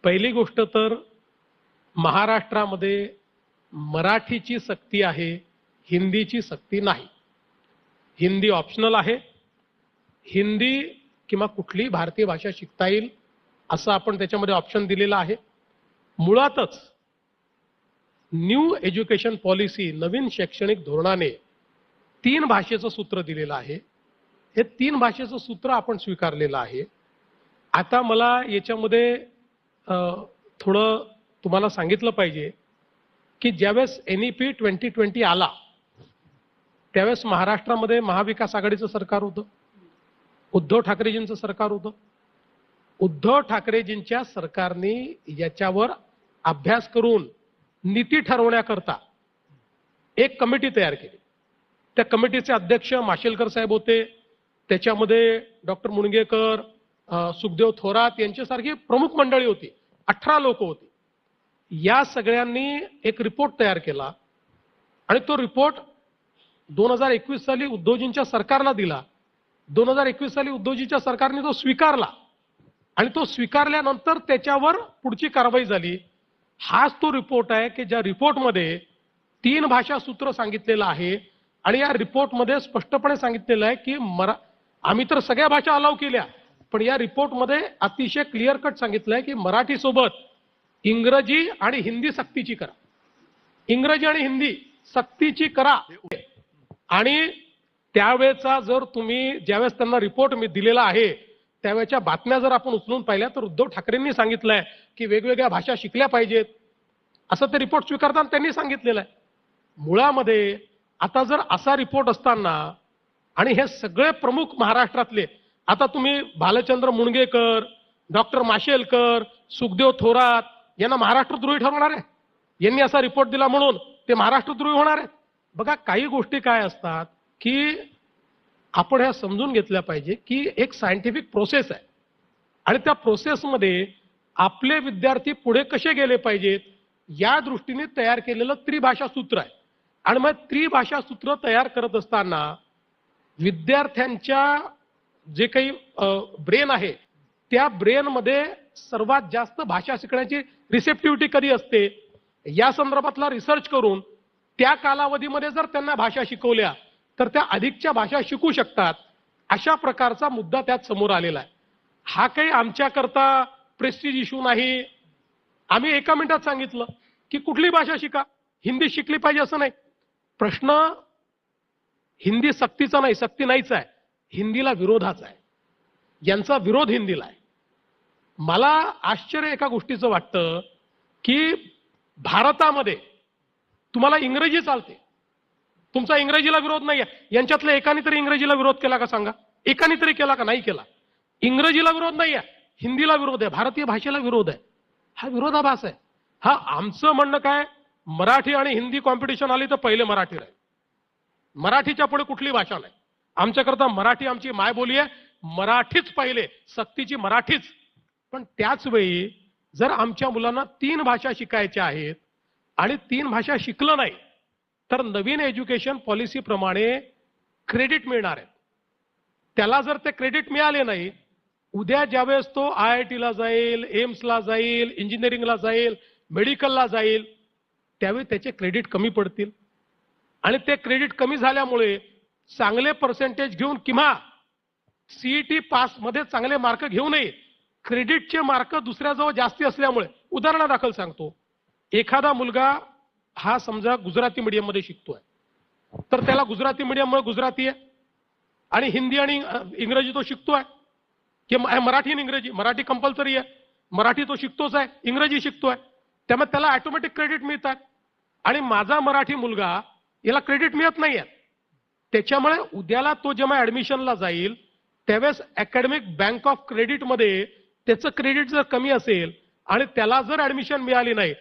पहिली गोष्ट तर महाराष्ट्रामध्ये मराठीची सक्ती आहे, हिंदीची सक्ती नाही. हिंदी ऑप्शनल आहे. हिंदी किंवा कुठलीही भारतीय भाषा शिकता येईल असं आपण त्याच्यामध्ये ऑप्शन दिलेला आहे. मुळातच न्यू एज्युकेशन पॉलिसी, नवीन शैक्षणिक धोरणाने 3 भाषेचं सूत्र दिलेलं आहे. हे 3 भाषेचं सूत्र आपण स्वीकारलेलं आहे. आता मला याच्यामध्ये थोडं तुम्हाला सांगितलं पाहिजे की ज्यावेळेस NEP 2020 आला त्यावेळेस महाराष्ट्रामध्ये महाविकास आघाडीचं सरकार होतं, उद्धव ठाकरेजींचं सरकार होतं. उद्धव ठाकरेजींच्या सरकारने याच्यावर अभ्यास करून नीती ठरवण्याकरता एक कमिटी तयार केली. त्या कमिटीचे अध्यक्ष माशेलकर साहेब होते. त्याच्यामध्ये डॉक्टर मुणगेकर, सुखदेव थोरात यांच्यासारखी प्रमुख मंडळी होती. 18 लोक होती. या सगळ्यांनी एक रिपोर्ट तयार केला आणि तो रिपोर्ट 2021 साली उद्धवजींच्या सरकारला दिला. 2021 साली उद्धवजींच्या सरकारने तो स्वीकारला आणि तो स्वीकारल्यानंतर त्याच्यावर पुढची कारवाई झाली. हाच तो रिपोर्ट आहे की ज्या रिपोर्टमध्ये 3 भाषा सूत्र सांगितलेलं आहे आणि या रिपोर्टमध्ये स्पष्टपणे सांगितलेलं आहे की आम्ही तर सगळ्या भाषा अलाव केल्या, पण या रिपोर्टमध्ये अतिशय क्लिअर कट सांगितलंय की मराठी सोबत इंग्रजी आणि हिंदी सक्तीची करा. इंग्रजी आणि हिंदी सक्तीची करा. आणि त्यावेळेचा जर तुम्ही ज्यावेळेस त्यांना रिपोर्ट मी दिलेला आहे त्यावेळेच्या बातम्या जर आपण उचलून पाहिल्या तर उद्धव ठाकरेंनी सांगितलंय की वेगवेगळ्या भाषा शिकल्या पाहिजेत असं ते रिपोर्ट स्वीकारताना त्यांनी सांगितलेलं आहे. मुळामध्ये आता जर असा रिपोर्ट असताना आणि हे सगळे प्रमुख महाराष्ट्रातले, आता तुम्ही भालचंद्र मुणगेकर, डॉक्टर माशेलकर, सुखदेव थोरात यांना महाराष्ट्रद्रोही ठरवणार आहे? यांनी असा रिपोर्ट दिला म्हणून ते महाराष्ट्रद्रोही होणार आहे? बघा, काही गोष्टी काय असतात की आपण ह्या समजून घेतल्या पाहिजे की एक सायंटिफिक प्रोसेस आहे आणि त्या प्रोसेसमध्ये आपले विद्यार्थी पुढे कसे गेले पाहिजेत या दृष्टीने तयार केलेलं त्रिभाषा सूत्र आहे. आणि मग त्रिभाषा सूत्र तयार करत असताना विद्यार्थ्यांच्या जे काही ब्रेन आहे त्या ब्रेनमध्ये सर्वात जास्त भाषा शिकण्याची रिसेप्टिव्हिटी कधी असते या संदर्भातला रिसर्च करून त्या कालावधीमध्ये जर त्यांना भाषा शिकवल्या तर त्या अधिकच्या भाषा शिकू शकतात. अशा प्रकारचा मुद्दा त्यात समोर आलेला आहे. हा काही आमच्याकरता प्रेस्टिज इश्यू नाही. आम्ही एका मिनिटात सांगितलं की कुठली भाषा शिका, हिंदी शिकली पाहिजे असं नाही. प्रश्न हिंदी सक्तीचा नाही, सक्ती नाहीच आहे, हिंदीला विरोधाचा आहे. यांचा विरोध हिंदीला आहे. मला आश्चर्य एका गोष्टीचं वाटतं की भारतामध्ये तुम्हाला इंग्रजी चालते, तुमचा इंग्रजीला विरोध नाही आहे. यांच्यातल्या एकाने तरी इंग्रजीला विरोध केला का सांगा? एकाने तरी केला का? नाही केला. इंग्रजीला विरोध नाही आहे, हिंदीला विरोध आहे, भारतीय भाषेला विरोध आहे. हा विरोधाभास आहे. हा आमचं म्हणणं काय, मराठी आणि हिंदी कॉम्पिटिशन आली तर पहिले मराठी राहील. मराठीच्या पुढे कुठली भाषा नाही. आमच्याकरता मराठी आमची मायबोली आहे. मराठीच पहिले, सक्तीची मराठीच. पण त्याच वेळी जर आमच्या मुलांना 3 भाषा शिकायच्या आहेत आणि 3 भाषा शिकलं नाही तर नवीन एज्युकेशन पॉलिसी प्रमाणे क्रेडिट मिळणार आहे. त्याला जर ते क्रेडिट मिळाले नाही, उद्या ज्यावेळेस तो IITला जाईल, एम्सला जाईल, इंजिनिअरिंगला जाईल, मेडिकलला जाईल, त्यावेळी त्याचे क्रेडिट कमी पडतील आणि ते क्रेडिट कमी झाल्यामुळे चांगले पर्सेंटेज घेऊन किंवा CET पास मध्ये चांगले मार्क घेऊ नये, क्रेडिटचे मार्क दुसऱ्याजवळ जास्ती असल्यामुळे, उदाहरणादाखल सांगतो, एखादा मुलगा हा समजा गुजराती मीडियम मध्ये शिकतोय तर त्याला गुजराती मीडियम मुळे गुजराती आहे आणि हिंदी आणि इंग्रजी तो शिकतोय की मराठी आणि इंग्रजी, मराठी कंपल्सरी आहे, मराठी तो शिकतोच आहे, इंग्रजी शिकतोय, त्यामुळे त्याला ऑटोमॅटिक क्रेडिट मिळतात. आणि माझा मराठी मुलगा याला क्रेडिट मिळत नाहीये. त्याच्यामुळे उद्याला तो जेव्हा ऍडमिशनला जाईल त्यावेळेस अकॅडमिक बँक ऑफ क्रेडिट मध्ये त्याचं क्रेडिट जर कमी असेल आणि त्याला जर ऍडमिशन मिळाली नाही,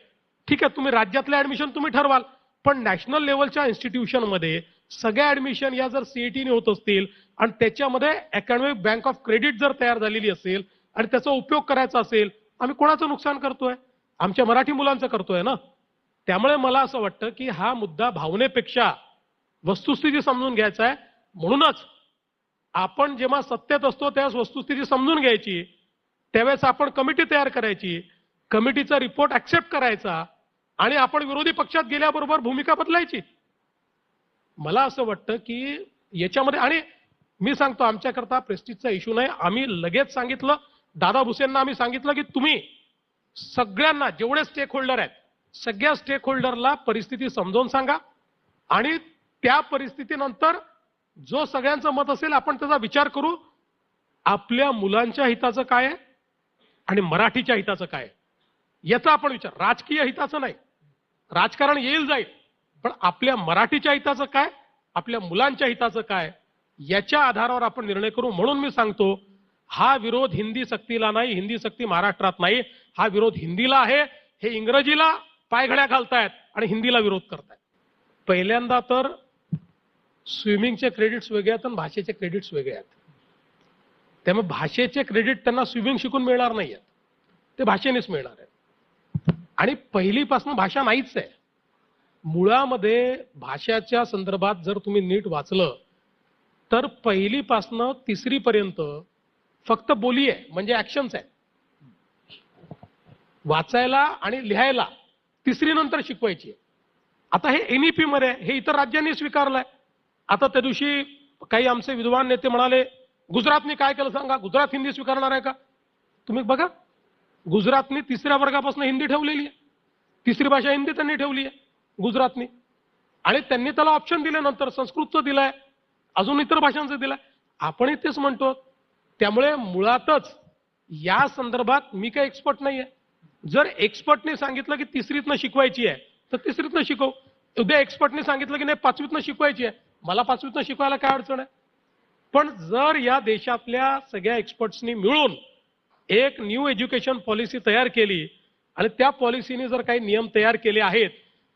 ठीक आहे, तुम्ही राज्यातलं ऍडमिशन तुम्ही ठरवाल, पण नॅशनल लेवलच्या इन्स्टिट्यूशन मध्ये सगळ्या ऍडमिशन या जर CETने होत असतील आणि त्याच्यामध्ये अकॅडमिक बँक ऑफ क्रेडिट जर तयार झालेली असेल आणि त्याचा उपयोग करायचा असेल, आम्ही कोणाचं नुकसान करतोय? आमच्या मराठी मुलांचं करतोय ना. त्यामुळे मला असं वाटतं की हा मुद्दा भावनेपेक्षा वस्तुस्थिती समजून घ्यायचा आहे. म्हणूनच आपण जेव्हा सत्तेत असतो त्यावेळेस वस्तुस्थिती समजून घ्यायची, त्यावेळेस आपण कमिटी तयार करायची कमिटीचा रिपोर्ट ऍक्सेप्ट करायचा आणि आपण विरोधी पक्षात गेल्याबरोबर भूमिका बदलायची. मला असं वाटतं की याच्यामध्ये, आणि मी सांगतो आमच्याकरता प्रेस्टिजचा इश्यू नाही. आम्ही लगेच सांगितलं, दादा भुसेंना आम्ही सांगितलं की तुम्ही सगळ्यांना, जेवढे स्टेक होल्डर आहेत सगळ्या स्टेक होल्डरला परिस्थिती समजावून सांगा आणि त्या परिस्थितीनंतर जो सगळ्यांचं मत असेल आपण त्याचा विचार करू. आपल्या मुलांच्या हिताचं काय आहे आणि मराठीच्या हिताचं काय आहे याचा आपण विचार, राजकीय हिताचं नाही. राजकारण येईल जाईल, पण आपल्या मराठीच्या हिताचं काय, आपल्या मुलांच्या हिताचं काय, याच्या आधारावर आपण निर्णय करू. म्हणून मी सांगतो, हा विरोध हिंदी सक्तीला नाही, हिंदी सक्ती महाराष्ट्रात नाही, हा विरोध हिंदीला आहे. हे इंग्रजीला पायघड्या घालतायत आणि हिंदीला विरोध करतायत. पहिल्यांदा तर स्विमिंगचे क्रेडिट्स वेगळे आहेत आणि भाषेचे क्रेडिट्स वेगळे आहेत. त्यामुळे भाषेचे क्रेडिट त्यांना स्विमिंग शिकून मिळणार नाहीयेत, ते भाषेनेच मिळणार आहे. आणि पहिलीपासून भाषा नाहीच आहे. मुळामध्ये भाषाच्या संदर्भात जर तुम्ही नीट वाचलं तर पहिलीपासनं तिसरीपर्यंत फक्त बोली आहे, म्हणजे ऍक्शन्स आहेत. वाचायला आणि लिहायला तिसरी नंतर शिकवायची आहे. आता हे एनईपी मध्ये हे इतर राज्यांनी स्वीकारलंय. आता त्या दिवशी काही आमचे विद्वान नेते म्हणाले, गुजरातने काय केलं सांगा, गुजरात हिंदी स्वीकारणार आहे का? तुम्ही बघा, गुजरातने तिसऱ्या वर्गापासून हिंदी ठेवलेली आहे. तिसरी भाषा हिंदी त्यांनी ठेवली आहे गुजरातने, आणि त्यांनी त्याला ऑप्शन दिले, नंतर संस्कृतचं दिलंय, अजून इतर भाषांचं दिलंय. आपणही तेच म्हणतो. त्यामुळे मुळातच या संदर्भात मी काही एक्सपर्ट नाहीये. जर एक्सपर्टने सांगितलं की तिसरीतनं शिकवायची आहे तर तिसरीतनं शिकव. उद्या एक्सपर्टने सांगितलं की नाही पाचवीतनं शिकवायची आहे, मला पाचवीतनं शिकवायला काय अडचण आहे. पण जर या देशातल्या सगळ्या एक्सपर्ट्सनी मिळून एक न्यू एज्युकेशन पॉलिसी तयार केली आणि त्या पॉलिसीने जर काही नियम तयार केले आहेत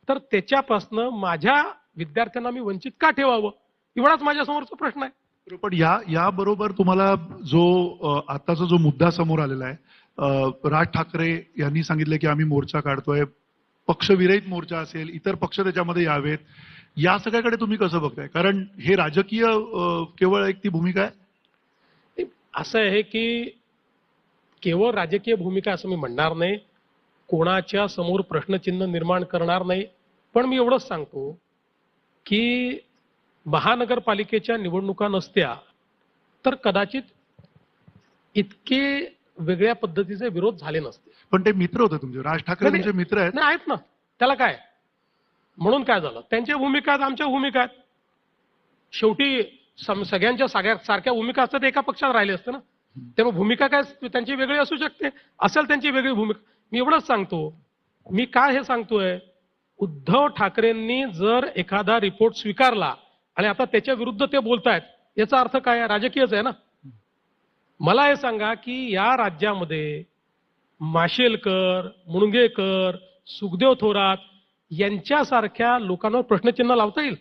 तर त्याच्यापासून माझ्या विद्यार्थ्यांना मी वंचित का ठेवावं, एवढाच माझ्या समोरचा प्रश्न आहे. पण या बरोबर तुम्हाला जो आताचा जो मुद्दा समोर आलेला आहे, राज ठाकरे यांनी सांगितलं की आम्ही मोर्चा काढतोय, पक्षविरहित मोर्चा असेल, इतर पक्ष त्याच्यामध्ये यावेत, या सगळ्याकडे तुम्ही कसं बघताय? कारण हे राजकीय केवळ एक ती भूमिका आहे. असं आहे की केवळ राजकीय भूमिका असं मी म्हणणार नाही, कोणाच्या समोर प्रश्नचिन्ह निर्माण करणार नाही. पण मी एवढंच सांगतो की महानगरपालिकेच्या निवडणुका नसत्या तर कदाचित इतके वेगळ्या पद्धतीचे विरोध झाले नसते. पण ते मित्र होते तुमचे, राज ठाकरे तुमचे मित्र आहेत. नाही आहेत ना, त्याला काय, म्हणून काय झालं, त्यांच्या भूमिका आहेत, आमच्या भूमिका आहेत. शेवटी सगळ्यांच्या सारख्या भूमिका असतात एका पक्षात राहिले असते ना. त्यामुळे भूमिका काय त्यांची वेगळी असू शकते, असेल त्यांची वेगळी भूमिका. मी एवढंच सांगतो, मी काय हे सांगतोय, उद्धव ठाकरेंनी जर एखादा रिपोर्ट स्वीकारला आणि आता त्याच्या विरुद्ध ते बोलतायत, याचा अर्थ काय आहे? राजकीयच आहे ना. मला हे सांगा की या राज्यामध्ये माशेलकर, मुणगेकर, सुखदेव थोरात यांच्यासारख्या लोकांवर प्रश्नचिन्ह लावता येईल?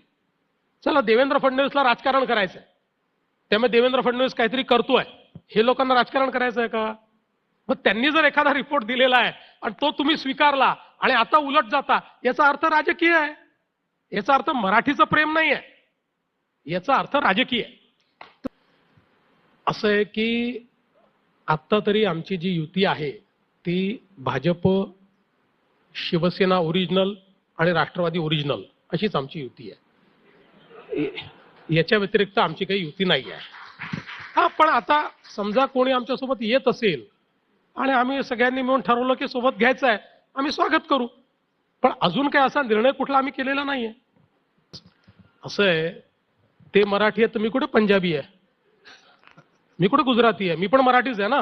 चला, देवेंद्र फडणवीसला राजकारण करायचंय, त्यामुळे देवेंद्र फडणवीस काहीतरी करतोय, हे लोकांना राजकारण करायचं आहे का? मग त्यांनी जर एखादा रिपोर्ट दिलेला आहे आणि तो तुम्ही स्वीकारला आणि आता उलट जाता, याचा अर्थ राजकीय आहे. याचा अर्थ मराठीचं प्रेम नाही आहे, याचा अर्थ राजकीय आहे. असं आहे की आत्ता तरी आमची जी युती आहे ती भाजप, शिवसेना ओरिजिनल आणि राष्ट्रवादी ओरिजिनल अशीच आमची युती आहे. याच्या व्यतिरिक्त आमची काही युती नाही आहे. हा, पण आता समजा कोणी आमच्यासोबत येत असेल आणि आम्ही सगळ्यांनी मिळून ठरवलं की सोबत घ्यायचं आहे, आम्ही स्वागत करू. पण अजून काय असा निर्णय कुठला आम्ही केलेला नाहीये. असं आहे, ते मराठी आहे तर मी कुठे पंजाबी आहे, मी कुठे गुजराती आहे, मी पण मराठीच आहे ना.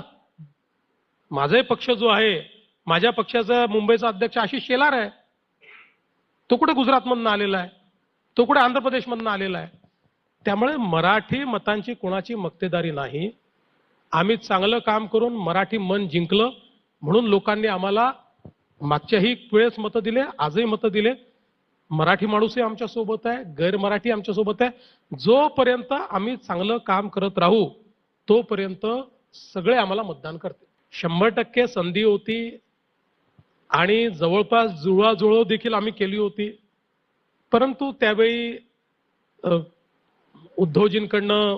माझाही पक्ष जो आहे, माझ्या पक्षाचा मुंबईचा अध्यक्ष आशिष शेलार आहे, तो कुठे गुजरातमधून आलेला आहे, तो कुठे आंध्र प्रदेशमधून आलेला आहे. त्यामुळे मराठी मतांची कोणाची मक्तेदारी नाही. आम्ही चांगलं काम करून मराठी मन जिंकलं म्हणून लोकांनी आम्हाला मागच्याही वेळेस मतं दिले, आजही मतं दिले. मराठी माणूसही आमच्या सोबत आहे, गैर मराठी आमच्या सोबत आहे. जोपर्यंत आम्ही चांगलं काम करत राहू तोपर्यंत सगळे आम्हाला मतदान करते. 100% संधी होती आणि जवळपास जुळवाजुळव देखील आम्ही केली होती. परंतु त्यावेळी उद्धवजींकडनं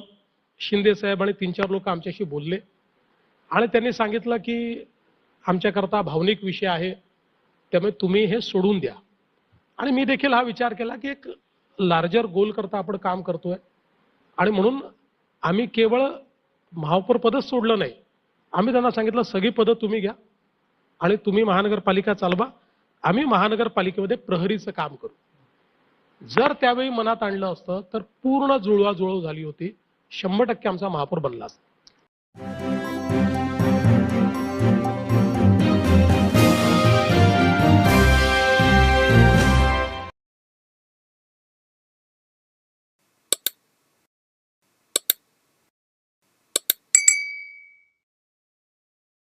शिंदे साहेब आणि 3-4 लोक आमच्याशी बोलले आणि त्यांनी सांगितलं की आमच्याकरता भावनिक विषय आहे, त्यामुळे तुम्ही हे सोडून द्या. आणि मी देखील हा विचार केला की एक लार्जर गोल करता आपण काम करतोय आणि म्हणून आम्ही केवळ महापौर पदच सोडलं नाही. आम्ही त्यांना सांगितलं सगळी पदं तुम्ही घ्या आणि तुम्ही महानगरपालिका चालवा. आम्ही महानगरपालिकेमध्ये प्रहरीचं काम करू. जर त्यावेळी मनात आणलं असतं तर पूर्ण जुळवाजुळव झाली होती. 100% आमचा महापौर बनला असता.